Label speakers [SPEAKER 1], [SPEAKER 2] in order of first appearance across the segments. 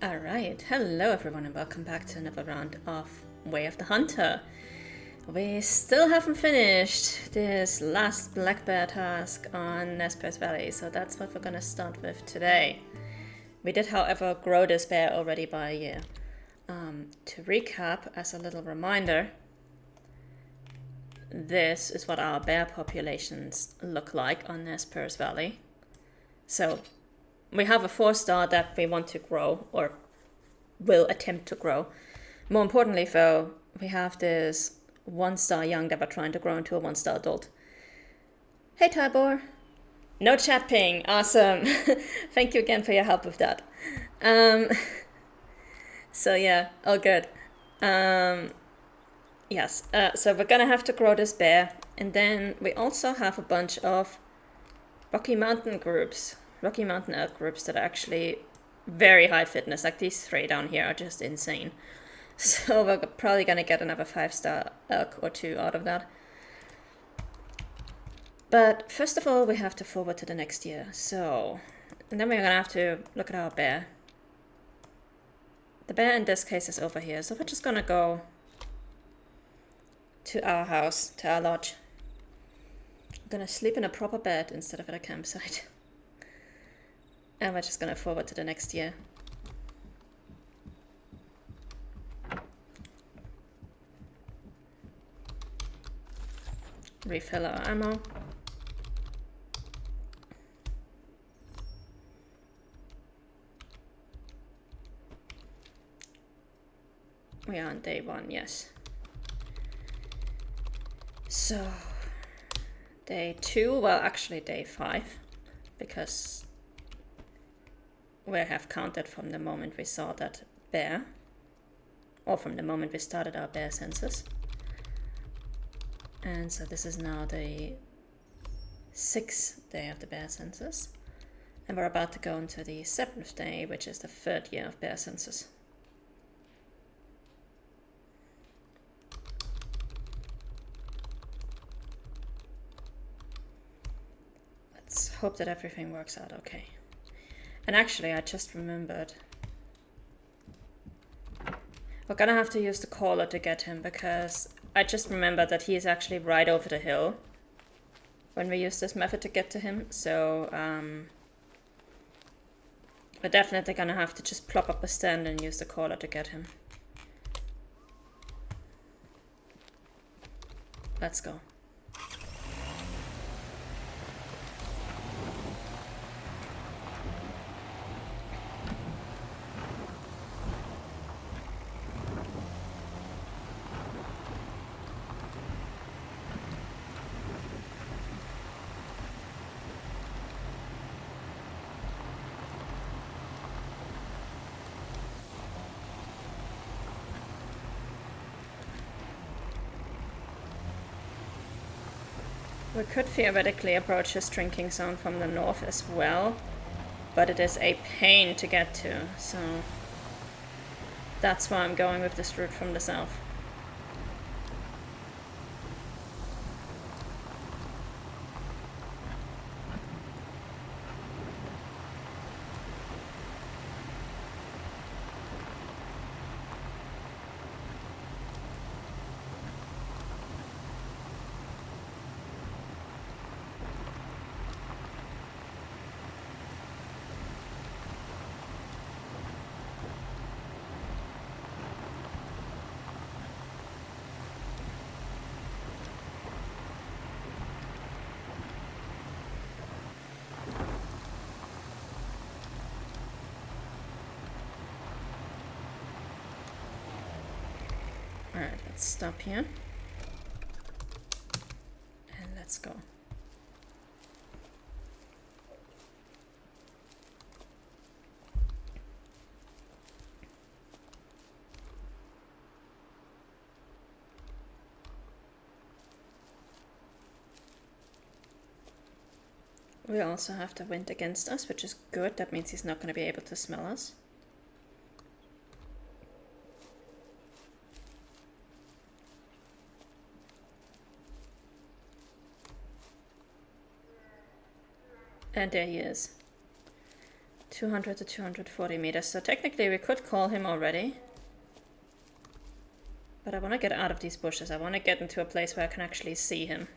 [SPEAKER 1] Alright, hello everyone and welcome back to another round of Way of the Hunter. We still haven't finished this last black bear task on Nesper's Valley, so that's what we're gonna start with today. We did, however, grow this bear already by a year. To recap, as a little reminder, this is what our bear populations look like on Nesper's Valley. So we have a 4-star that we want to grow, or will attempt to grow. More importantly, though, we have this 1-star young that we're trying to grow into a 1-star adult. Hey, Tybor. No chat ping. Awesome. Thank you again for your help with that. So yeah, all good. Yes, so we're gonna have to grow this bear, and then we also have a bunch of Rocky Mountain elk groups that are actually very high fitness. Like these 3 down here are just insane. So we're probably gonna get another 5-star elk or 2 out of that. But first of all, we have to forward to the next year. So, and then we're gonna have to look at our bear. The bear in this case is over here, so we're just gonna go to our house, to our lodge. I'm gonna sleep in a proper bed instead of at a campsite. And we're just gonna forward to the next year. Refill our ammo. We are on day 1, yes. So, day 2, well actually day 5, because we have counted from the moment we saw that bear, or from the moment we started our bear census. And so this is now the 6th day of the bear census, and we're about to go into the 7th day, which is the 3rd year of bear census. Let's hope that everything works out okay. And actually, I just remembered, we're gonna have to use the caller to get him, because I just remembered that he is actually right over the hill when we use this method to get to him. So we're definitely gonna have to just plop up a stand and use the caller to get him. Let's go. We could theoretically approach his drinking zone from the north as well, but it is a pain to get to, so that's why I'm going with this route from the south. Alright, let's stop here. And let's go. We also have the wind against us, which is good. That means he's not going to be able to smell us. And there he is. 200 to 240 meters. So technically we could call him already. But I want to get out of these bushes. I want to get into a place where I can actually see him.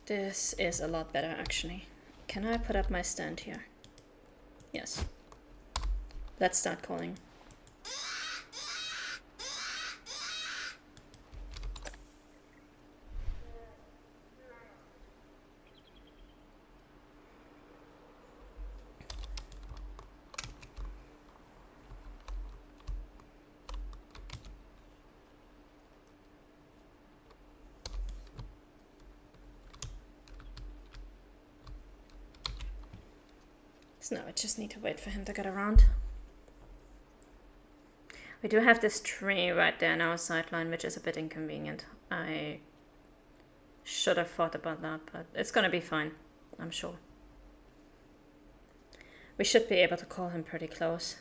[SPEAKER 1] This is a lot better, actually. Can I put up my stand here? Yes. Let's start calling. So now I just need to wait for him to get around. We do have this tree right there in our sideline, which is a bit inconvenient. I should have thought about that, but it's gonna be fine, I'm sure. We should be able to call him pretty close.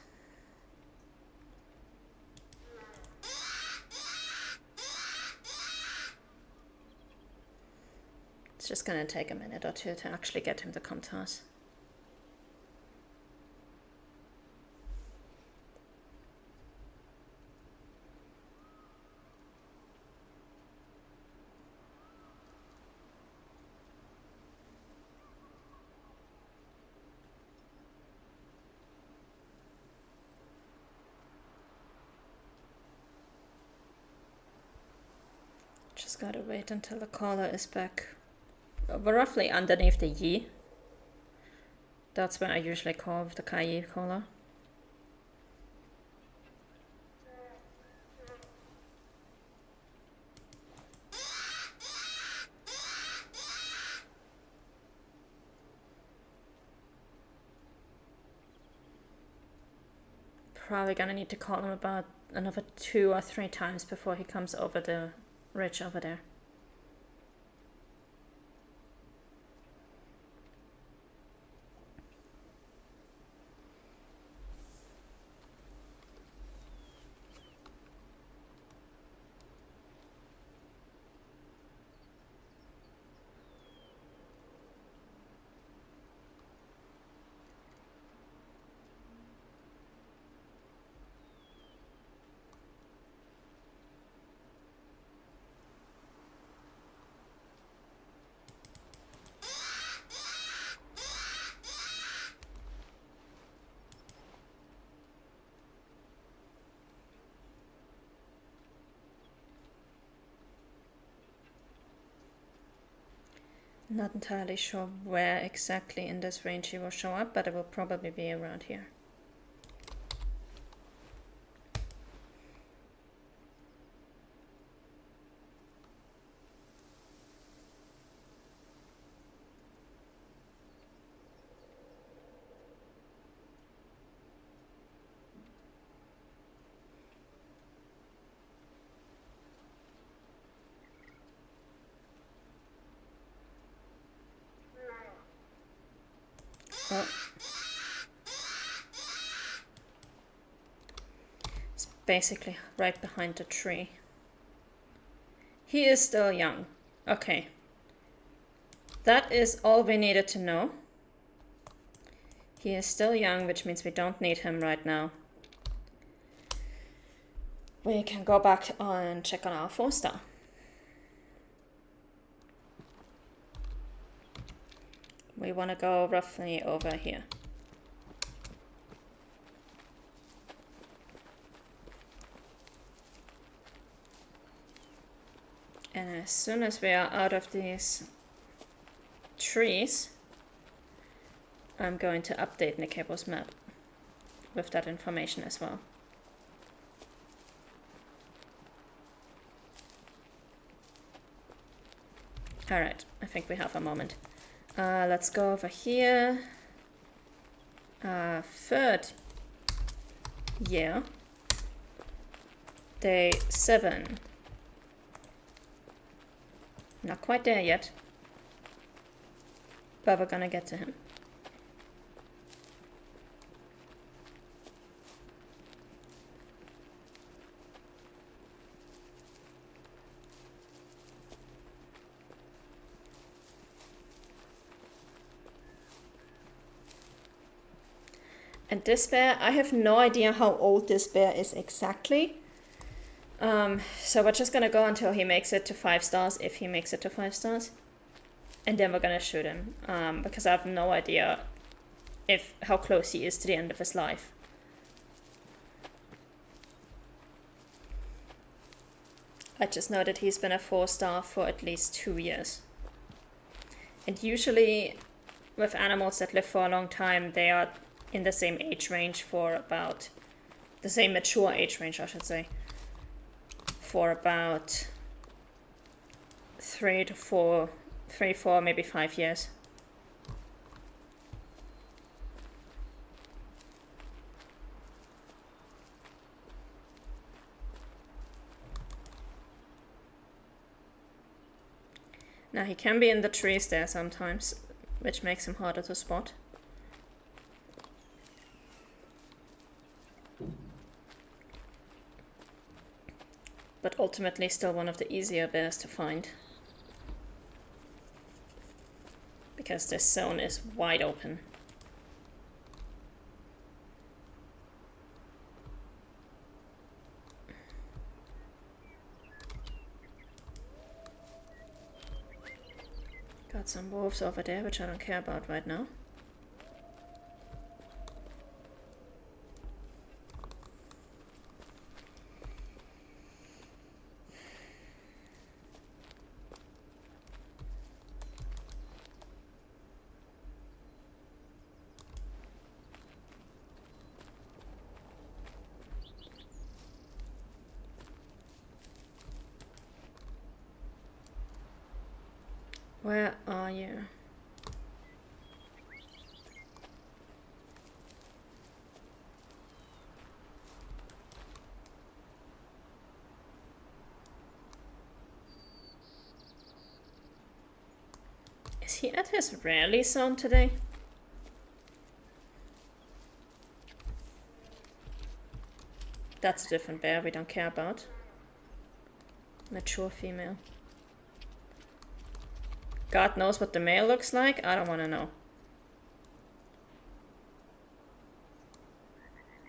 [SPEAKER 1] It's just gonna take a minute or two to actually get him to come to us. Just gotta wait until the caller is back. We're roughly underneath the yi. That's where I usually call with the Kai caller. Probably gonna need to call him about another 2 or 3 times before he comes over the ridge over there. Not entirely sure where exactly in this range he will show up, but it will probably be around here. Oh. It's basically right behind the tree. He is still young. Okay. That is all we needed to know. He is still young, which means we don't need him right now. We can go back and check on our 4-star. We want to go roughly over here. And as soon as we are out of these trees, I'm going to update Nikabo's map with that information as well. Alright, I think we have a moment. Let's go over here. 3rd year. Day 7. Not quite there yet. But we're gonna get to him. And this bear, I have no idea how old this bear is exactly. So we're just gonna go until he makes it to 5 stars, if he makes it to 5 stars. And then we're gonna shoot him, because I have no idea how close he is to the end of his life. I just know that he's been a 4-star for at least 2 years. And usually with animals that live for a long time, they are in the same age range for about, the same mature age range, I should say, for about 3, 4, maybe 5 years. Now he can be in the trees there sometimes, which makes him harder to spot. But ultimately still one of the easier bears to find. Because this zone is wide open. Got some wolves over there, which I don't care about right now. Where are you? Is he at his rarely zone today? That's a different bear we don't care about. Mature female. God knows what the male looks like. I don't want to know.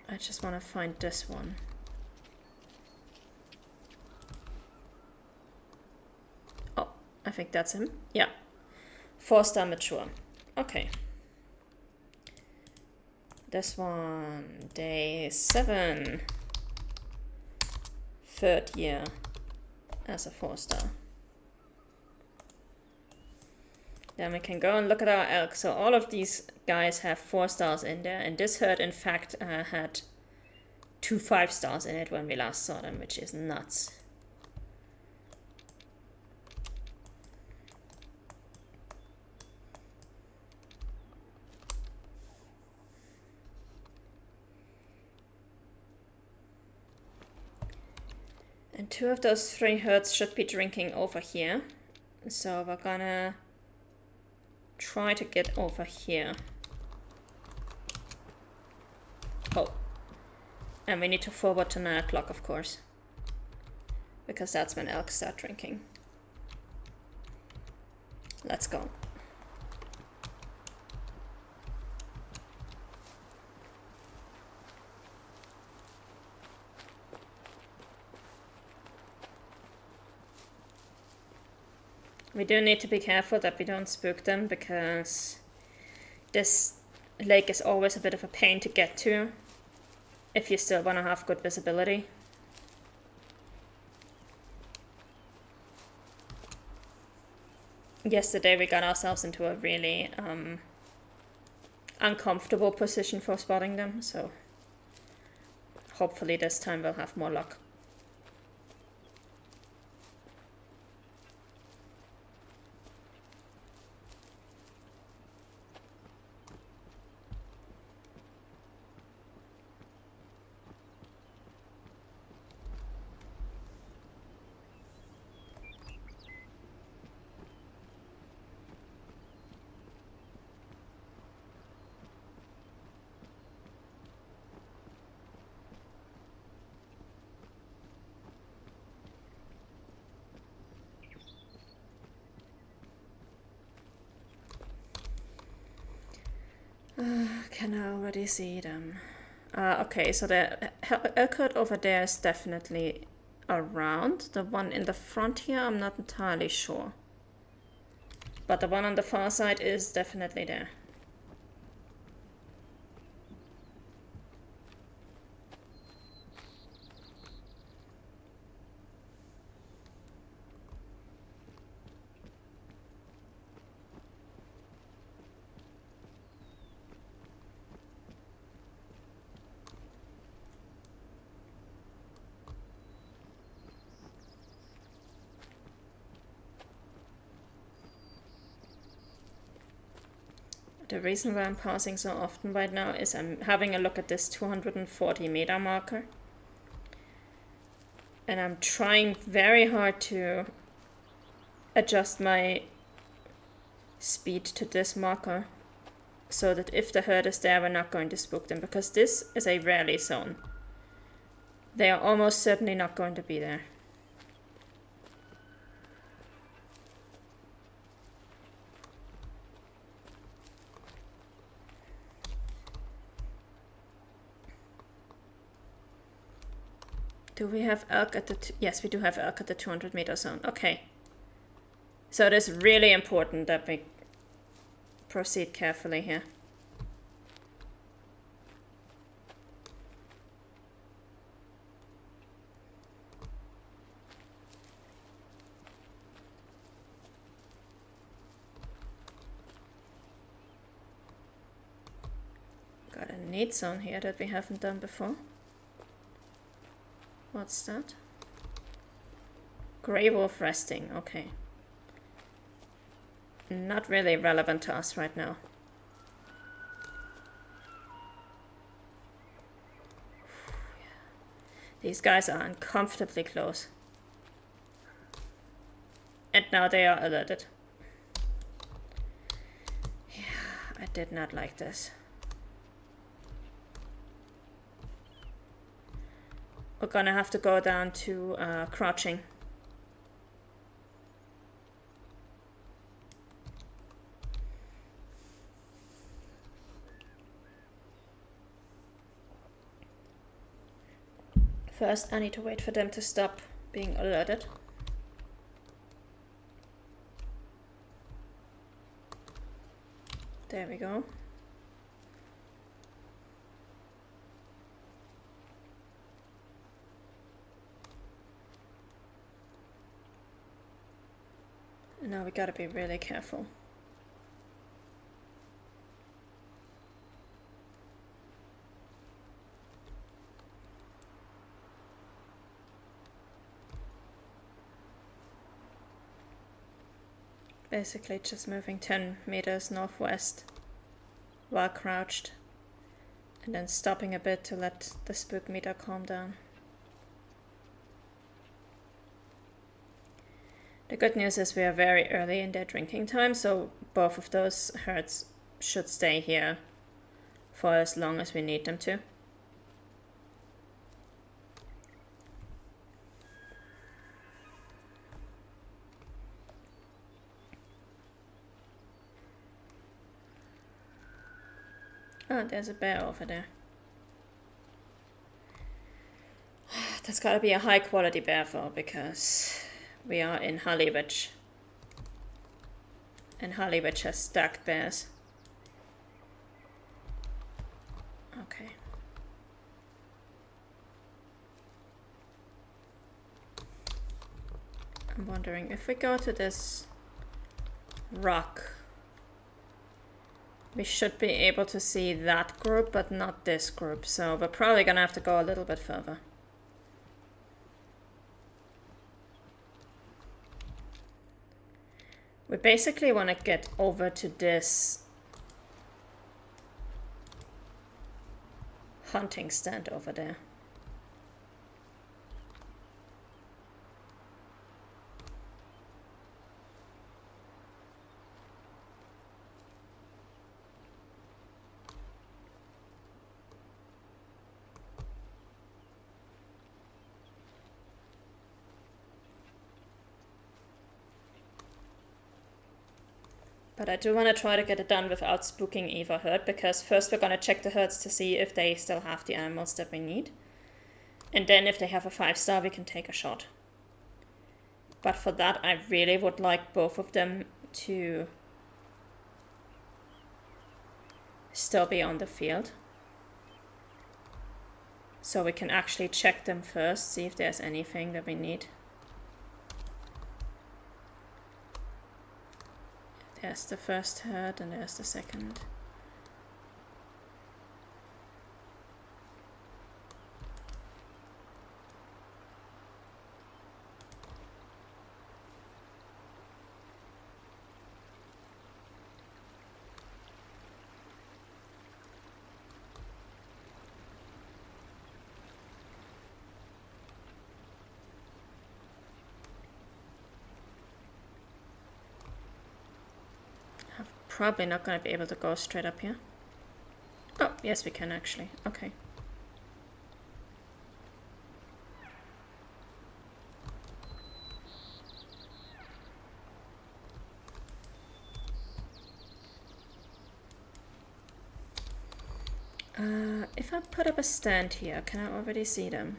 [SPEAKER 1] I just want to find this one. Oh, I think that's him. Yeah. 4-star mature. Okay. This one, day 7. 3rd year as a 4-star. Then we can go and look at our elk. So all of these guys have 4 stars in there. And this herd, in fact, had 2 5-stars in it when we last saw them, which is nuts. And 2 of those 3 herds should be drinking over here. So we're gonna try to get over here. Oh. And we need to forward to 9 o'clock, of course. Because that's when elk start drinking. Let's go. We do need to be careful that we don't spook them, because this lake is always a bit of a pain to get to if you still want to have good visibility. Yesterday we got ourselves into a really uncomfortable position for spotting them, so hopefully this time we'll have more luck. can already see them. Okay, so the Elkert over there is definitely around. The one in the front here, I'm not entirely sure. But the one on the far side is definitely there. The reason why I'm pausing so often right now is I'm having a look at this 240 meter marker. And I'm trying very hard to adjust my speed to this marker so that if the herd is there, we're not going to spook them, because this is a rally zone. They are almost certainly not going to be there. Do we have elk at the... Yes, we do have elk at the 200 meter zone. Okay. So it is really important that we proceed carefully here. Got a need zone here that we haven't done before. What's that? Grey wolf resting, okay. Not really relevant to us right now. These guys are uncomfortably close. And now they are alerted. Yeah, I did not like this. We're gonna have to go down to crouching. First, I need to wait for them to stop being alerted. There we go. Now we gotta be really careful. Basically just moving 10 meters northwest while crouched, and then stopping a bit to let the spook meter calm down. The good news is we are very early in their drinking time, so both of those herds should stay here for as long as we need them to. Oh, there's a bear over there. That's gotta be a high quality bear though, because we are in Hollywood. And Hollywood has stacked bears. Okay. I'm wondering if we go to this rock, we should be able to see that group, but not this group. So we're probably gonna have to go a little bit further. We basically want to get over to this hunting stand over there. But I do want to try to get it done without spooking either herd, because first we're going to check the herds to see if they still have the animals that we need. And then if they have a 5-star, we can take a shot. But for that, I really would like both of them to still be on the field. So we can actually check them first, see if there's anything that we need. There's the first herd and there's the second. Probably not going to be able to go straight up here. Oh, yes we can actually. Okay. If I put up a stand here, can I already see them?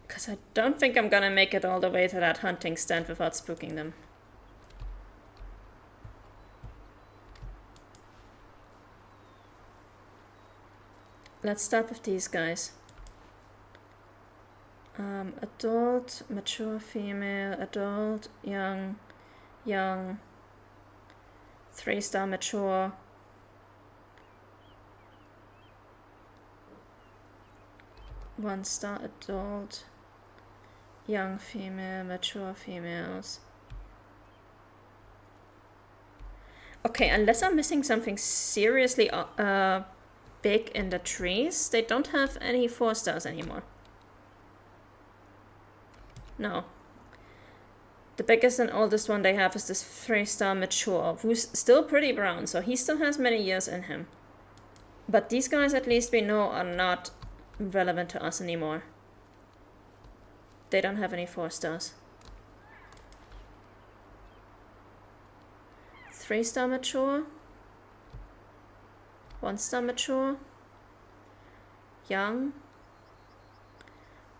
[SPEAKER 1] Because I don't think I'm gonna make it all the way to that hunting stand without spooking them. Let's start with these guys. Adult, mature female, adult, young, 3-star mature. One-star adult, young female, mature females. Okay, unless I'm missing something seriously big in the trees, they don't have any 4-stars anymore. No. The biggest and oldest one they have is this 3-star mature, who's still pretty brown, so he still has many years in him. But these guys, at least we know, are not relevant to us anymore. They don't have any 4-stars. 3-star mature. 1-star mature. Young.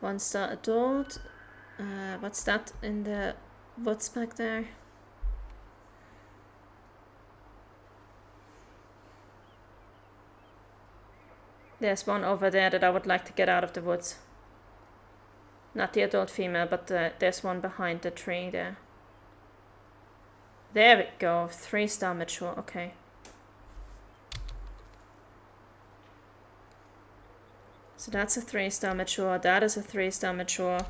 [SPEAKER 1] 1-star adult. What's that in the woods back there? There's one over there that I would like to get out of the woods. Not the adult female, but there's one behind the tree there. There we go. 3-star mature. Okay. So that's a 3-star mature. That is a 3-star mature.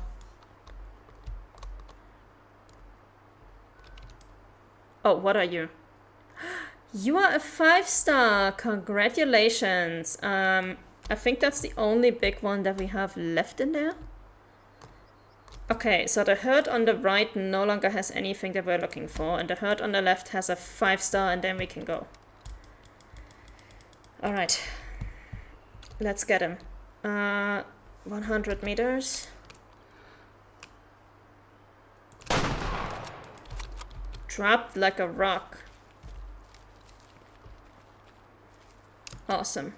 [SPEAKER 1] Oh, what are you? You are a 5-star. Congratulations. I think that's the only big one that we have left in there. Okay, so the herd on the right no longer has anything that we're looking for, and the herd on the left has a 5-star, and then we can go. Alright. Let's get him. 100 meters. Dropped like a rock. Awesome.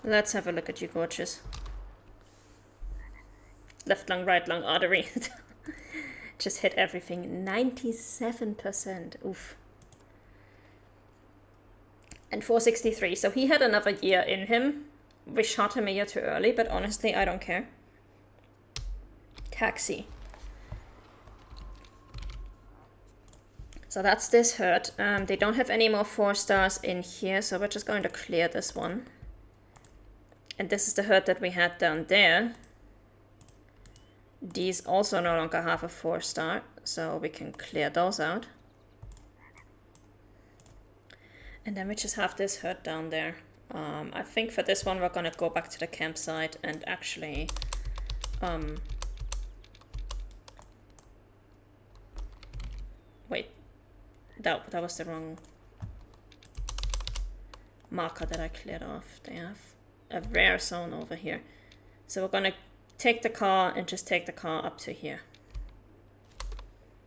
[SPEAKER 1] Let's have a look at you, gorgeous. Left lung, right lung, artery. Just hit everything. 97%. Oof. And 463. So he had another year in him. We shot him a year too early, but honestly, I don't care. Taxi. So that's this herd. They don't have any more 4-stars in here, so we're just going to clear this one. And this is the herd that we had down there. These also no longer have a 4-star, so we can clear those out. And then we just have this herd down there. I think for this one we're gonna go back to the campsite and actually Wait, that was the wrong marker that I cleared off. They have a rare zone over here. So we're gonna take the car and just take the car up to here.